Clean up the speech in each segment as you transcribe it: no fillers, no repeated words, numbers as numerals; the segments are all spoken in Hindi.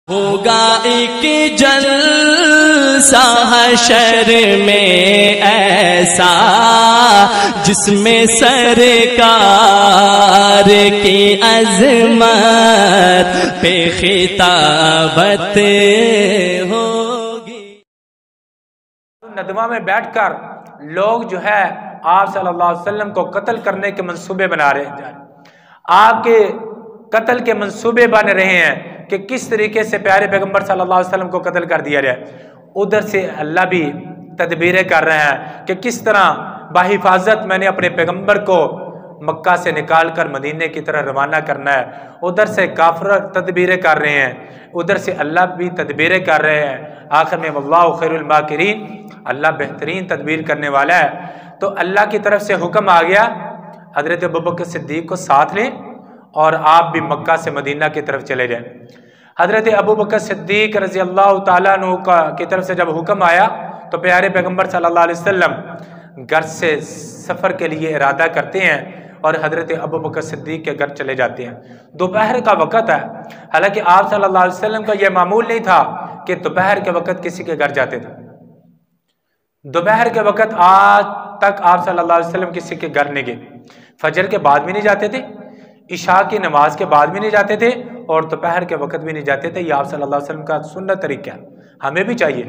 होगा एक जलसा हशर में ऐसा जिसमें सरकार की अज़मत पे खिताबत होगी। नदवा में बैठकर लोग जो है आप सल्लल्लाहु अलैहि वसल्लम को कत्ल करने के मंसूबे बना रहे हैं, आपके कत्ल के मंसूबे बन रहे हैं कि किस तरीके से प्यारे पैगंबर सल्लल्लाहु अलैहि वसल्लम को कत्ल कर दिया जाए। उधर से अल्लाह भी तदबीरें कर रहे हैं कि किस तरह बाहिफाजत मैंने अपने पैगंबर को मक्का से निकाल कर मदीने की तरह रवाना करना है। उधर से काफिर तदबीरें कर रहे हैं, उधर से अल्लाह भी तदबीरें कर रहे हैं। आखिर में वल्लाहु खैरुल माकिरीन, अल्लाह बेहतरीन तदबीर करने वाला है। तो अल्लाह की तरफ से हुक्म आ गया हजरत अबू बकर सिद्दीक को साथ लें और आप भी मक्का से मदीना की तरफ चले जाएं। हजरत अबू बकर सिद्दीक रज़ी अल्लाह तआला अन्हु की तरफ से जब हुक्म आया तो प्यारे पैगंबर सल्लल्लाहु अलैहि वसल्लम घर से सफ़र के लिए इरादा करते हैं और हजरत अबू बकर सिद्दीक के घर चले जाते हैं। दोपहर का वक़्त है, हालांकि आप सल्लल्लाहु अलैहि वसल्लम का यह मामूल नहीं था कि दोपहर के वक़्त किसी के घर जाते थे। दोपहर के वक़्त आज तक आप सल्लल्लाहु अलैहि वसल्लम किसी के घर नहीं गए। फजर के बाद भी नहीं जाते थे, इशा की नमाज के बाद भी नहीं जाते थे और दोपहर के वक़्त भी नहीं जाते थे। ये आप सल्लल्लाहु अलैहि वसल्लम का सुन्नत तरीका है। हमें भी चाहिए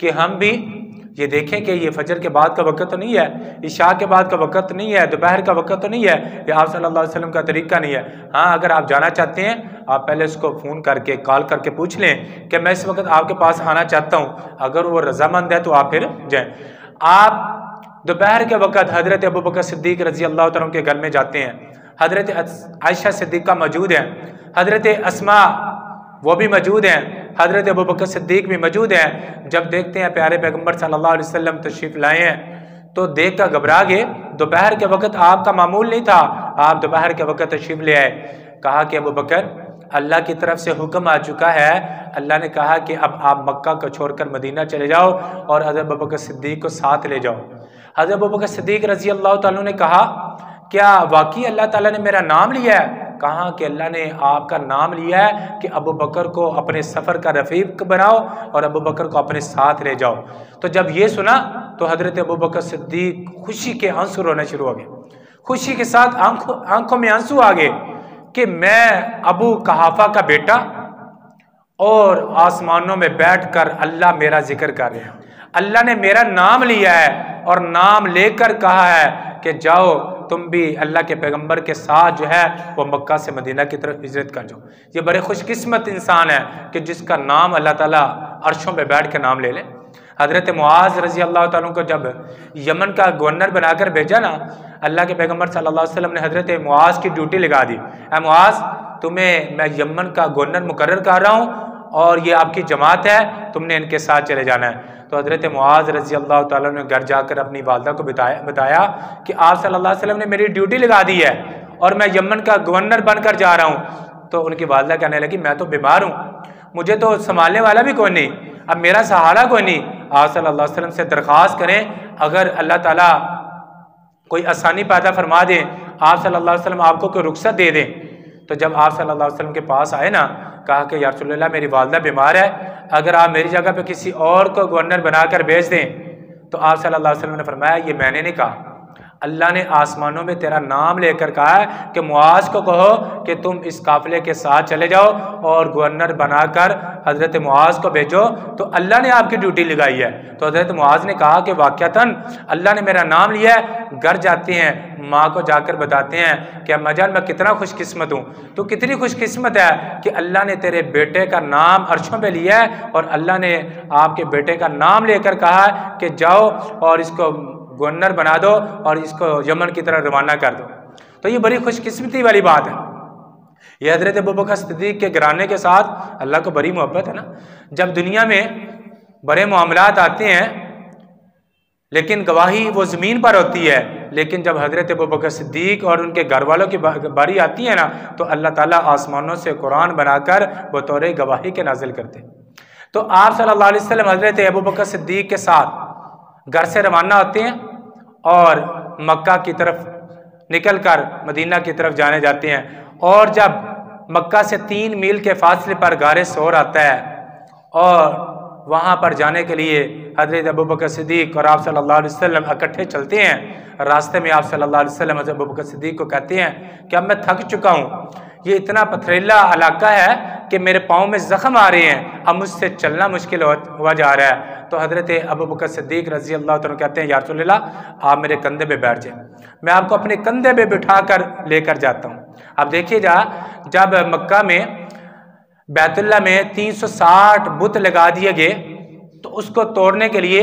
कि हम भी ये देखें कि ये फजर के बाद का वक़्त तो नहीं है, इशा के बाद का वक़्त तो नहीं है, दोपहर का वक़्त तो नहीं है। ये आप सल्लल्लाहु अलैहि वसल्लम का तरीका नहीं है। हाँ, अगर आप जाना चाहते हैं आप पहले उसको फ़ोन करके कॉल करके पूछ लें कि मैं इस वक्त आपके पास आना चाहता हूँ, अगर वो रजामंद है तो आप फिर जाएँ। आप दोपहर के वक़्त हजरत अबू बकर सिद्दीक रज़ी अल्लाह तआला के घर में जाते हैं। हजरत आयशा सिद्दीक़ा मौजूद हैं, हजरत अस्मा वो भी मौजूद हैं, हजरत अबू बकर सिद्दीक भी मौजूद हैं। जब देखते हैं प्यारे पैगंबर सल्लल्लाहु अलैहि वसल्लम तशरीफ़ लाए हैं तो देख कर घबरा गए। दोपहर के वक़्त आपका मामूल नहीं था, आप दोपहर के वक़्त तशरीफ़ ले आए। कहा कि अबू बकर, अल्लाह की तरफ से हुक्म आ चुका है, अल्लाह ने कहा कि अब आप मक्का को छोड़कर मदीना चले जाओ और हजरत अबू बकर सिद्दीक को साथ ले जाओ। हजरत अबू बकर सिद्दीक रज़ी अल्लाह तआला ने कहा, क्या वाकई अल्लाह ताला ने मेरा नाम लिया है? कहा कि अल्लाह ने आपका नाम लिया है कि अबू बकर को अपने सफ़र का रफ़ीक बनाओ और अबू बकर को अपने साथ ले जाओ। तो जब ये सुना तो हजरत अबू बकर सिद्दीक खुशी के आंसू रोने शुरू हो गए। खुशी के साथ आंखों में आंसू आ गए कि मैं अबू कहाफा का बेटा और आसमानों में बैठकर अल्लाह मेरा जिक्र कर रहे हैं। अल्लाह ने मेरा नाम लिया है और नाम लेकर कहा है कि जाओ तुम भी अल्लाह के पैगंबर के साथ जो है वो मक्का से मदीना की तरफ हिजरत कर जाओ। ये बड़े खुशकिस्मत इंसान है कि जिसका नाम अल्लाह ताला अर्शों पे बैठ के नाम ले ले। हजरत मुआज रज़ी अल्लाह तआला को जब यमन का गवर्नर बनाकर भेजा ना, अल्लाह के पैगंबर सल्लल्लाहु अलैहि वसल्लम ने हजरत मुआज की ड्यूटी लगा दी। ऐ मुआज, तुम्हें मैं यमन का गवर्नर मुकर्रर कर रहा हूँ और ये आपकी जमात है, तुमने इनके साथ चले जाना है। तो हजरत मुआज रज़ी अल्लाह तआला ने घर जाकर अपनी वालदा को बताया कि आप सल्लल्लाहु अलैहि वसल्लम ने मेरी ड्यूटी लगा दी है और मैं यमन का गवर्नर बनकर जा रहा हूँ। तो उनकी वालदा कहने लगी, मैं तो बीमार हूँ, मुझे तो संभालने वाला भी कोई नहीं, अब मेरा सहारा कोई नहीं। आप सल्लल्लाहु अलैहि वसल्लम से दरख्वास्त करें, अगर अल्लाह ताला कोई आसानी पैदा फरमा दें, आप सल्लल्लाहु अलैहि वसल्लम आपको कोई रुख्सत दे दें। तो जब आप सल्लल्लाहु अलैहि वसल्लम के पास आए ना, कहा कि या रसूलल्लाह मेरी वालदा बीमार है, अगर आप मेरी जगह पे किसी और को गवर्नर बनाकर भेज दें। तो आप सल्लल्लाहु अलैहि वसल्लम ने फरमाया, ये मैंने नहीं कहा, अल्लाह ने आसमानों में तेरा नाम लेकर कहा है कि मुआज को कहो कि तुम इस काफिले के साथ चले जाओ और गवर्नर बनाकर हजरत मुआज को भेजो। तो अल्लाह ने आपकी ड्यूटी लगाई है। तो हजरत मुआज ने कहा कि वाक़तन अल्लाह ने मेरा नाम लिया है। घर जाते हैं, माँ को जाकर बताते हैं कि अम्मा जान मैं कितना खुशकिस्मत हूँ, तो कितनी खुशकिस्मत है कि अल्लाह ने तेरे बेटे का नाम अर्शों पे लिया है और अल्लाह ने आपके बेटे का नाम लेकर कहा है कि जाओ और इसको गवर्नर बना दो और इसको यमन की तरह रवाना कर दो। तो ये बड़ी खुशकिस्मती वाली बात है। ये हजरत अबू बकर सिद्दीक के घराने के साथ अल्लाह को बड़ी मोहब्बत है ना। जब दुनिया में बड़े मामलात आते हैं लेकिन गवाही वो ज़मीन पर होती है, लेकिन जब हजरत अबू बकर सिद्दीक और उनके घर वालों की बारी आती है ना, तो अल्लाह ताला आसमानों से कुरान बनाकर बतौर गवाही के नाजिल करते। तो आप सल्लल्लाहु अलैहि वसल्लम हजरत अबू बकर सिद्दीक के साथ घर से रवाना होते हैं और मक्का की तरफ निकल कर मदीना की तरफ जाने जाते हैं। और जब मक्का से 3 मील के फासले पर गारे सौर आता है और वहाँ पर जाने के लिए हज़रत अबू बकर सिद्दीक़ और आप सल्लल्लाहु अलैहि वसल्लम इकट्ठे चलते हैं। रास्ते में आप सल्लल्लाहु अलैहि वसल्लम हज़रत अबू बकर सिद्दीक़ को कहते हैं कि अब मैं थक चुका हूँ, ये इतना पथरीला इलाका है कि मेरे पाँव में ज़ख्म आ रहे हैं, अब मुझसे चलना मुश्किल हुआ जा रहा है। तो हज़रत अबू बकर सिद्दीक़ रज़ी अल्लाह तआला कहते हैं, या रसूल अल्लाह आप मेरे कंधे पे बैठ जाएं, मैं आपको अपने कंधे पे बिठा कर लेकर जाता हूँ। अब देखिए जब मक्का में बैतुल्लाह में 360 बुत लगा दिए गए तो उसको तोड़ने के लिए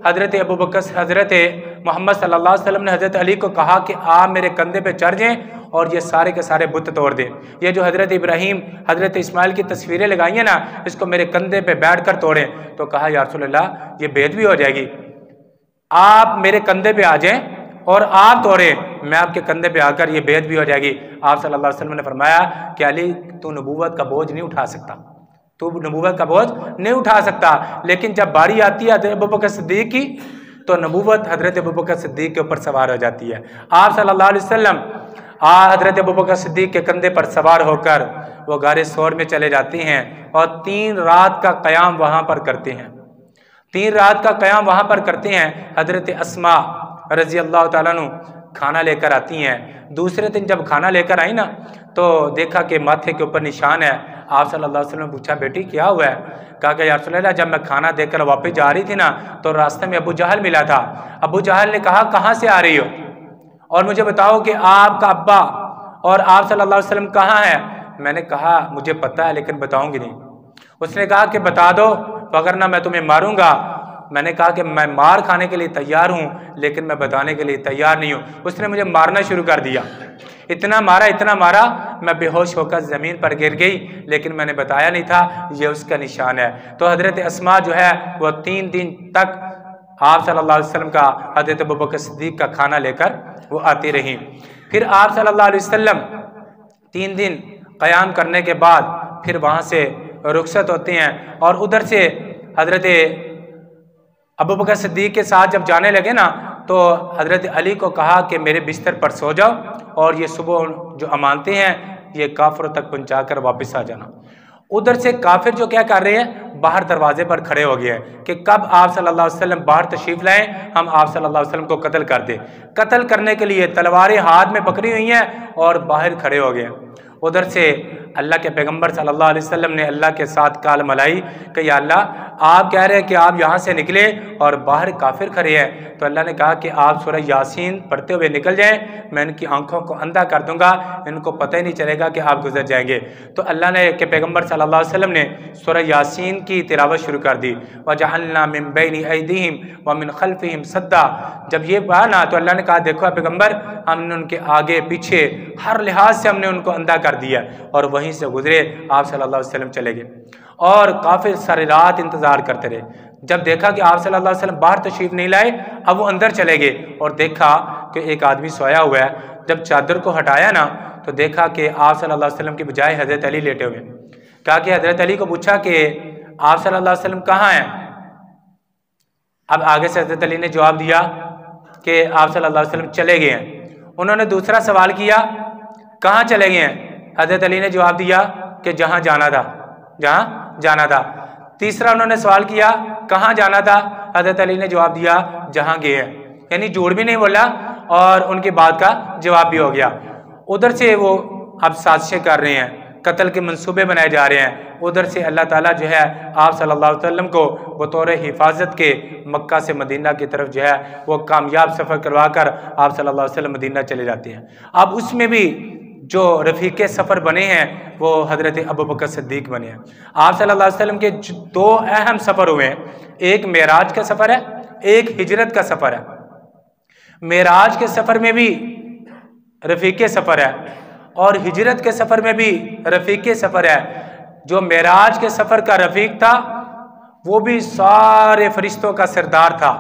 हज़रत अबू बकर हज़रत मोहम्मद सल्लल्लाहु अलैहि वसल्लम ने हज़रत अली को कहा कि आप मेरे कंधे पे चढ़ जाएं और ये सारे के सारे बुत तोड़ दें। ये जो हज़रत इब्राहीम हज़रत इस्माइल की तस्वीरें लगाई हैं ना, इसको मेरे कंधे पे बैठ कर तोड़ें। तो कहा या रसूल अल्लाह ये बेदबी हो जाएगी, आप मेरे कंधे पे आ जाएं और आप तोड़ें, मैं आपके कंधे पे आकर ये बेदबी हो जाएगी। आप सल्लल्लाहु अलैहि वसल्लम ने फरमाया कि अली तू नबूवत का बोझ नहीं उठा सकता, तू नबूवत का बोझ नहीं उठा सकता। लेकिन जब बारी आती है अबू बकर सिद्दीक़ की तो नबूवत हज़रत अबू बकर सिद्दीक़ के ऊपर सवार हो जाती है। आप सल्लल्लाहु अलैहि वसल्लम हज़रत अबू बकर सिद्दीक़ के कंधे पर सवार होकर वो गारे सौर में चले जाते हैं और 3 रात का क़याम वहाँ पर करते हैं। 3 रात का क़याम वहाँ पर करते हैं। हज़रत अस्मा रज़ी अल्लाह तआला अन्हु खाना लेकर आती हैं। दूसरे दिन जब खाना लेकर आई ना तो देखा कि माथे के ऊपर निशान है। आप सल्लल्लाहु अलैहि वसल्लम ने पूछा बेटी क्या हुआ है? कहा कि या रसूल अल्लाह जब मैं खाना देकर वापस जा रही थी ना तो रास्ते में अबू जहल मिला था। अबू जहल ने कहा कहाँ से आ रही हो और मुझे बताओ कि आपका अब्बा और आप सल्लल्लाहु अलैहि वसल्लम कहाँ हैं? मैंने कहा मुझे पता है लेकिन बताऊंगी नहीं। उसने कहा कि बता दो वगरना मैं तुम्हें मारूंगा। मैंने कहा कि मैं मार खाने के लिए तैयार हूँ लेकिन मैं बताने के लिए तैयार नहीं हूँ। उसने मुझे मारना शुरू कर दिया, इतना मारा मैं बेहोश होकर ज़मीन पर गिर गई, लेकिन मैंने बताया नहीं था ये उसका निशान है। तो हज़रत अस्मा जो है वो 3 दिन तक आप सल्लल्लाहु अलैहि वसल्लम का हज़रत अबू बकर सिद्दीक़ का खाना लेकर वो आती रही। फिर आप सल्लल्लाहु अलैहि वसल्लम 3 दिन क़याम करने के बाद फिर वहाँ से रुखसत होते हैं और उधर से हज़रत अबू बकर सिद्दीक़ के साथ जब जाने लगे ना तो हज़रत अली को कहा कि मेरे बिस्तर पर सो जाओ और ये सुबह जो अमानतें हैं ये काफिरों तक पहुँचा वापस आ जाना। उधर से काफिर जो क्या कर रहे हैं बाहर दरवाजे पर खड़े हो गए हैं कि कब आप सल्लल्लाहु अलैहि वसल्लम बाहर तशरीफ लाएं, हम आप सल्लल्लाहु अलैहि वसल्लम को कत्ल कर दें। कत्ल करने के लिए तलवारें हाथ में पकड़ी हुई हैं और बाहर खड़े हो गए। उधर से अल्लाह के पैगंबर सल्लल्लाहु अलैहि वसल्लम ने अल्लाह के साथ काल मलाई कि या अल्लाह आप कह रहे हैं कि आप यहाँ से निकले और बाहर काफिर खड़े हैं, तो अल्लाह ने कहा कि आप सूरह यासीन पढ़ते हुए निकल जाएं, मैं इनकी आंखों को अंधा कर दूंगा, इनको पता ही नहीं चलेगा कि आप गुजर जाएंगे। तो अल्लाह ने के पैगंबर सल्लल्लाहु अलैहि वसल्लम ने सूरह यासीन की तिलावत शुरू कर दी। वजअलना मिन बैनि अयदीहिम व मिन खल्फिहिम सद्दा। जब ये कहा ना तो अल्लाह ने कहा देखो पैगंबर हमने उनके आगे पीछे हर लिहाज से हमने उनको अंधा कर दिया और वहीं से गुजरे। आप सल्लल्लाहु अलैहि वसल्लम चले गए और काफिर सारी रात इंतजार करते रहे। जब देखा कि आप सल्लल्लाहु अलैहि वसल्लम बाहर तशरीफ नहीं लाए, अब वो अंदर चले गए और देखा कि एक आदमी सोया हुआ है। जब चादर को हटाया ना तो देखा कि आप सल्लल्लाहु अलैहि वसल्लम की बजाय हज़रत अली लेटे हुए। कहा कि हज़रत अली को पूछा कि आप सल्लल्लाहु अलैहि वसल्लम कहाँ हैं? अब आगे से हज़रत अली ने जवाब दिया कि आप सल्लल्लाहु अलैहि वसल्लम चले गए हैं। उन्होंने दूसरा सवाल किया कहाँ चले गए हैं? हज़रत अली ने जवाब दिया कि जहाँ जाना था। तीसरा उन्होंने सवाल किया कहाँ जाना था? हज़रत अली ने जवाब दिया जहाँ गए हैं। यानी झूठ भी नहीं बोला और उनकी बात का जवाब भी हो गया। उधर से वो अब साजिशें कर रहे हैं, कत्ल के मंसूबे बनाए जा रहे हैं। उधर से अल्लाह ताला जो है आप सल्लल्लाहु अलैहि वसल्लम को बतौर हिफाजत के मक्का से मदीना की तरफ जो है वो कामयाब सफ़र करवा कर आप सल्लल्लाहु अलैहि वसल्लम मदीना चले जाते हैं। अब उसमें भी जो रफ़ीक़े सफ़र बने हैं वो हज़रत अबू बकर सिद्दीक़ बने हैं। आप सल्लल्लाहु अलैहि वसल्लम के 2 अहम सफ़र हुए हैं, एक मेराज का सफ़र है, एक हिजरत का सफ़र है। मेराज के सफ़र में भी रफ़ीक़े सफ़र है और हिजरत के सफ़र में भी रफ़ीक़े सफ़र है। जो मेराज के सफ़र का रफ़ीक था वो भी सारे फरिश्तों का सरदार था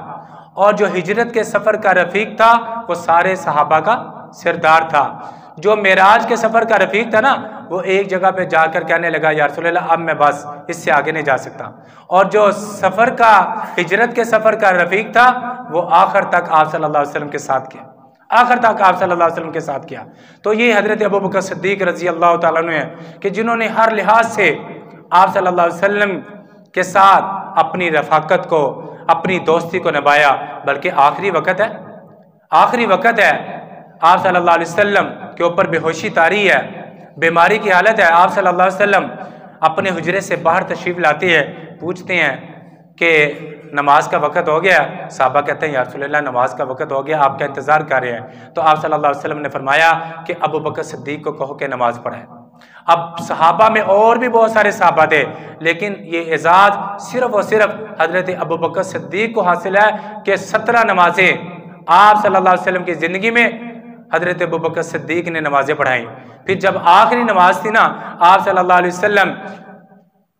और जो हिजरत के सफ़र का रफ़ीक था वो सारे सहाबा का सरदार था। जो मेराज के सफ़र का रफ़ीक था ना वो एक जगह पे जाकर कहने लगा या रसूल अल्लाह अब मैं बस इससे आगे नहीं जा सकता। और जो सफ़र का हिजरत के सफ़र का रफ़ीक था वो आखिर तक आप सल्लल्लाहु अलैहि वसल्लम के साथ किया। आखिर तक आप सल्लल्लाहु अलैहि वसल्लम के साथ किया। तो ये हज़रत अबू बकर सिद्दीक़ रज़ी अल्लाह ताला अन्हु है कि जिन्होंने हर लिहाज से आप सल्लल्लाहु अलैहि वसल्लम के साथ अपनी रफ़ाकत को, अपनी दोस्ती को निभाया। बल्कि आखिरी वक़्त है, आखिरी वक़्त है, आप सल्लल्लाहु अलैहि वसल्लम के ऊपर बेहोशी तारी है, बीमारी की हालत है। आप सल्लल्लाहु अलैहि वसल्लम अपने हुजरे से बाहर तशरीफ़ लाते हैं, पूछते हैं कि नमाज का वक़्त हो गया। साहबा कहते हैं या रसूलल्लाह नमाज का वक़्त हो गया, आपका इंतज़ार कर रहे हैं। तो आप सल्लल्लाहु अलैहि वसल्लम ने फरमाया कि अबू बकर सिद्दीक़ को कहो कि नमाज पढ़े। अब सहाबा में और भी बहुत सारे सहाबा थे, लेकिन ये एजाज़ सिर्फ और सिर्फ हज़रत अबू बकर सिद्दीक़ को हासिल है कि 17 नमाजें आप सल्लल्लाहु अलैहि वसल्लम की ज़िंदगी में हज़रत अबू बकर सिद्दीक़ ने नमाजें पढ़ाई। फिर जब आखिरी नमाज थी ना, आप सल्लल्लाहु अलैहि वसल्लम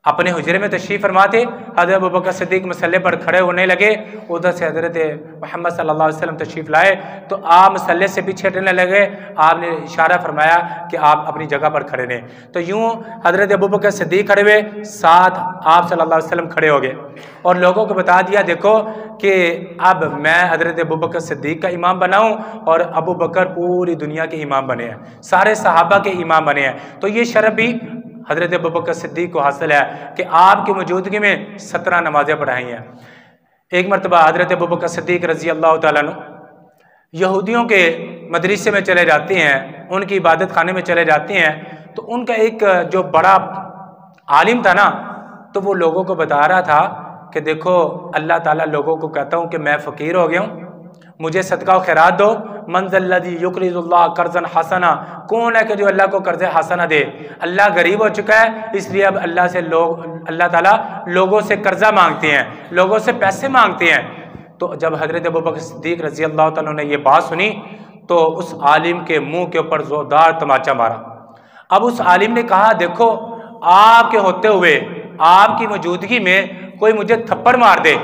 अपने हुजरे में तशरीफ़ फरमाते, हज़रत अबू बकर सिद्दीक़ मसल्ले पर खड़े होने लगे। उधर से हज़रत मोहम्मद सल्लल्लाहु अलैहि वसल्लम तशरीफ़ लाए तो आप मसल्ले से पीछे हटने लगे। आपने इशारा फरमाया कि आप अपनी जगह पर खड़े रहें। तो यूँ हज़रत अबू बकर सिद्दीक़ खड़े हुए, साथ आप सल्लल्लाहु अलैहि वसल्लम खड़े हो गए और लोगों को बता दिया देखो कि अब मैं हज़रत अबू बकर सिद्दीक़ का इमाम बना हूँ और अबू बकर पूरी दुनिया के इमाम बने हैं, सारे सहाबा के इमाम बने हैं। तो ये शरफ भी हज़रत अबू बकर सिद्दीक़ को हासिल है कि आपकी मौजूदगी में 17 नमाजें पढ़ाई हैं। एक मरतबा हज़रत अबू बकर सिद्दीक़ रज़ी अल्लाह ताला अन्हु यहूदियों के मदरसे में चले जाते हैं, उनकी इबादत खाने में चले जाते हैं। तो उनका एक जो बड़ा आलिम था ना, तो वो लोगों को बता रहा था कि देखो अल्लाह ताला लोगों को कहता हूँ कि मैं फ़कीर हो गया हूँ, मुझे सदका व खैरात दो। मंज़ल्लज़ी युक़रिज़ुल्लाह कर्ज़न हसना, कौन है कि जो अल्लाह को कर्ज़ हसना दे। अल्लाह गरीब हो चुका है, इसलिए अब अल्लाह ताला लोगों से कर्जा मांगते हैं, लोगों से पैसे मांगते हैं। तो जब हज़रत अबू बकर सिद्दीक़ रज़ी अल्लाह ताला ने ये बात सुनी तो उस आलिम के मुंह के ऊपर ज़ोरदार तमाचा मारा। अब उस आलिम ने कहा देखो आपके होते हुए, आपकी मौजूदगी में कोई मुझे थप्पड़ मार दे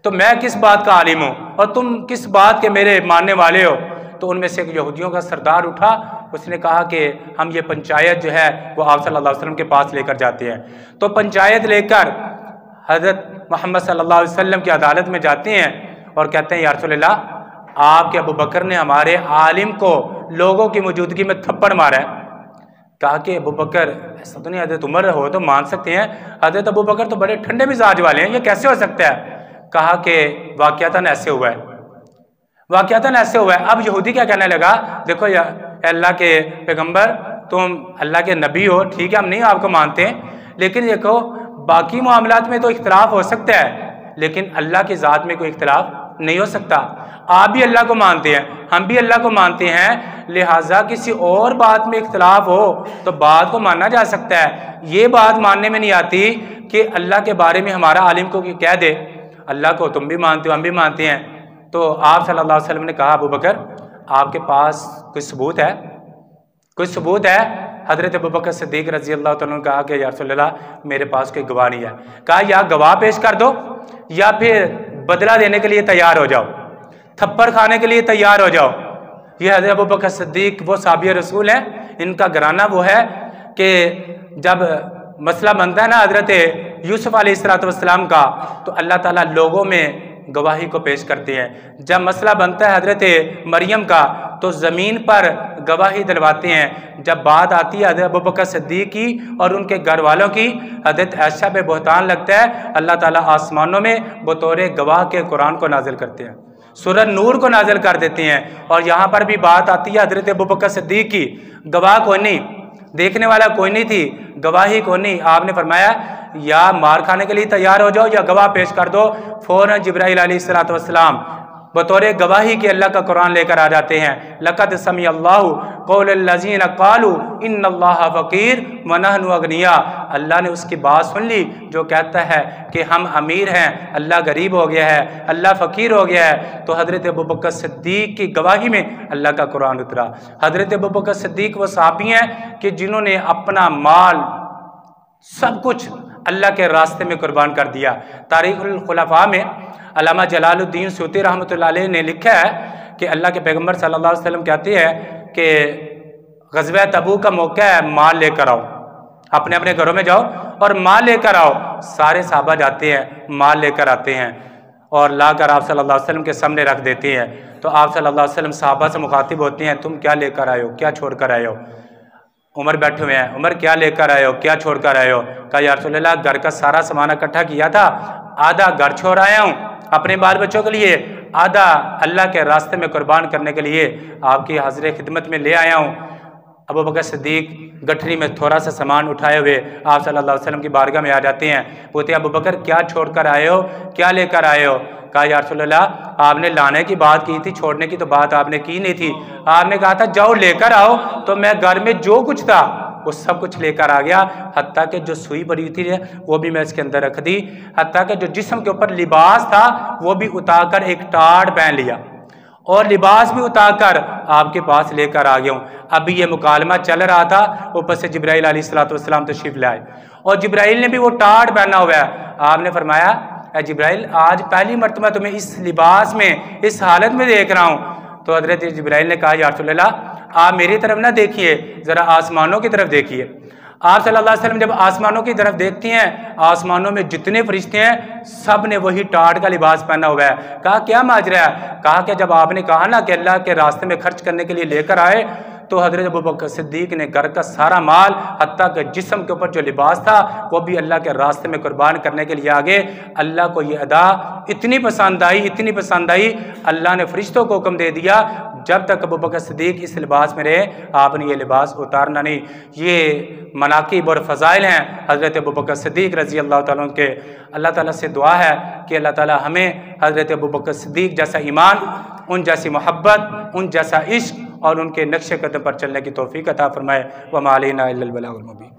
तो मैं किस बात का आलिम हूँ और तुम किस बात के मेरे मानने वाले हो। तो उनमें से एक यहूदियों का सरदार उठा, उसने कहा कि हम ये पंचायत जो है वो आप सल्लल्लाहु अलैहि वसल्लम के पास लेकर जाते हैं। तो पंचायत लेकर हज़रत मोहम्मद सल्लल्लाहु अलैहि वसल्लम की अदालत में जाते हैं और कहते हैं या रसूलल्लाह आपके अबू बकर ने हमारे आलिम को लोगों की मौजूदगी में थप्पड़ मारा है। कहा कि अबू बकर ऐसा तो नहीं, हज़रत उमर हो तो मान सकते हैं, हज़रत अबू बकर तो बड़े ठंडे मिजाज वाले हैं, ये कैसे हो सकता है। कहा कि वाक़यातन ऐसे हुआ है, वाक़यातन ऐसे हुआ है। अब यहूदी क्या कहने लगा, देखो या अल्लाह के पैगंबर तुम अल्लाह के नबी हो, ठीक है हम नहीं आपको मानते, लेकिन देखो बाकी मामलात में तो इख्तिलाफ हो सकता है लेकिन अल्लाह की ज़ात में कोई इख्तिलाफ नहीं हो सकता। आप भी अल्लाह को मानते हैं, हम भी अल्लाह को मानते हैं, लिहाजा किसी और बात में इख्तिलाफ हो तो बात को माना जा सकता है। ये बात मानने में नहीं आती कि अल्लाह के बारे में हमारा आलिम को कह दे अल्लाह को तुम भी मानते हो हम भी मानते हैं। तो आप सल्लल्लाहु अलैहि वसल्लम ने कहा अबू बकर आपके पास कोई सबूत है, कोई सबूत है। हज़रत अबू बकर सिद्दीक़ रज़ी अल्लाह तआला ने कहा कि या रसूलल्लाह मेरे पास कोई गवाह नहीं है। कहा या गवाह पेश कर दो या फिर बदला देने के लिए तैयार हो जाओ, थप्पड़ खाने के लिए तैयार हो जाओ। ये हज़रत अबू बकर सिद्दीक़ वो साहबी रसूल है, इनका घराना वो है कि जब मसला बनता है ना हज़रत यूसुफ अलैहिस्सलाम का, तो अल्लाह ताला लोगों में गवाही को पेश करते हैं। जब मसला बनता है हज़रत मरियम का तो ज़मीन पर गवाही दिलवाते हैं। जब बात आती है हज़रत अबू बकर सिद्दीक़ की और उनके घर वालों की, हज़रत आयशा पे बहतान लगता है, अल्लाह ताला आसमानों में बतौर गवाह के कुरान को नाजिल करते हैं, सूरह नूर को नाजिल कर देते हैं। और यहाँ पर भी बात आती है हज़रत अबू बकर सिद्दीक़ की, गवाह कोई नहीं, देखने वाला कोई नहीं थी, गवाही कोई नहीं। आपने फरमाया या मार खाने के लिए तैयार हो जाओ या गवाह पेश कर दो। फौरन जिब्राइल अलैहिस्सलाम बतौर गवाही के अल्लाह का कुरान लेकर आ जाते हैं। लक़द समी अल्लाहु क़ौलल्लज़ीना क़ालू इन्नल्लाहा फ़क़ीर व नहनु अग़निया। अल्लाह ने उसकी बात सुन ली जो कहता है कि हम अमीर हैं, अल्लाह गरीब हो गया है, अल्लाह फ़कीर हो गया है। तो हज़रत अबू बकर सिद्दीक़ की गवाही में अल्लाह का कुरान उतरा। हज़रत अबू बकर सिद्दीक़ वो सहाबी हैं कि जिन्होंने अपना माल सब कुछ अल्लाह के रास्ते में कुर्बान कर दिया। तारीख़ुल खुलफ़ा में अल्लामा जलालुद्दीन सूती रहमतुल्लाह अलैह ने लिखा है कि अल्लाह के पैगंबर सल्लल्लाहु अलैहि वसल्लम कहते हैं कि ग़ज़वा तबूक का मौका है, माल लेकर आओ, अपने अपने घरों में जाओ और माल लेकर आओ। सारे सहाबा जाते हैं, माल लेकर आते हैं और लाकर आप सल्लल्लाहु अलैहि वसल्लम के सामने रख देते हैं। तो आप सल्लल्लाहु अलैहि वसल्लम सहाबा से मुखातिब होते हैं, तुम क्या लेकर आए हो, क्या छोड़ कर आए हो। उमर बैठे हुए हैं, उमर क्या लेकर आए हो, क्या छोड़ कर आए हो। कहा या रसूल अल्लाह, घर का सारा सामान इकट्ठा किया था, आधा घर छोड़ आया हूँ अपने बाल बच्चों के लिए, आधा अल्लाह के रास्ते में कुर्बान करने के लिए आपकी हाजिर खिदमत में ले आया हूँ। अबू बकर सिद्दीक गठरी में थोड़ा सा सामान उठाए हुए आप सल्लल्लाहु अलैहि वसल्लम की बारगाह में आ जाते हैं। बोलते अबू बकर क्या छोड़ कर आए हो, क्या लेकर आए हो। कहा या रसूल अल्लाह, आपने लाने की बात की थी, छोड़ने की तो बात आपने की नहीं थी। आपने कहा था जाओ लेकर आओ, तो मैं घर में जो कुछ था वो सब कुछ लेकर आ गया, हत्ता कि जो सुई बड़ी थी वो भी मैं इसके अंदर रख दी, हत्ता कि जो जिस्म के ऊपर लिबास था वो भी उतार कर एक टाट पहन लिया और लिबास भी उतारकर आपके पास लेकर आ गया हूँ। अभी ये मुकालमा चल रहा था, ऊपर से जिब्राइल अलैहिस्सलाम तशरीफ लाए और जिब्राइल ने भी वो टाट पहना हुआ है। आपने फरमाया ए जिब्राइल, आज पहली मर्तबा तुम्हें इस लिबास में, इस हालत में देख रहा हूँ। तो हजरत जिब्राइल ने कहा या रसूल अल्लाह, आप मेरी तरफ ना देखिए, जरा आसमानों की तरफ देखिए। आप सल्लल्लाहु अलैहि वसल्लम जब आसमानों की तरफ देखती हैं, आसमानों में जितने फरिश्ते हैं सब ने वही टाट का लिबास पहना हुआ है। कहा क्या माजरा है। कहा कि जब आपने कहा ना कि अल्लाह के रास्ते में खर्च करने के लिए लेकर आए, तो हजरत अबू बकर सिद्दीक ने घर का सारा माल, हत्ता के जिस्म के ऊपर जो लिबास था वो भी अल्लाह के रास्ते में कुर्बान करने के लिए आगे। अल्लाह को ये अदा इतनी पसंद आई, इतनी पसंद आई, अल्लाह ने फरिश्तों को हुक्म दे दिया जब तक अबू बकर सिद्दीक इस लिबास में रहे आपने ये लिबास उतारना नहीं। ये मनाकिब और फ़ज़ाइल हैं हज़रत अबू बकर सिद्दीक रज़ी अल्लाह ताला अन्हु के। अल्लाह ताला से दुआ है कि अल्लाह ताला हमें हज़रत अबू बकर सिद्दीक जैसा ईमान, उन जैसी मोहब्बत, उन जैसा इश्क और उनके नक्शे कदम पर चलने की तौफीक अता फरमाए। व मा अलैना इल्लल बलागुल मुबीन।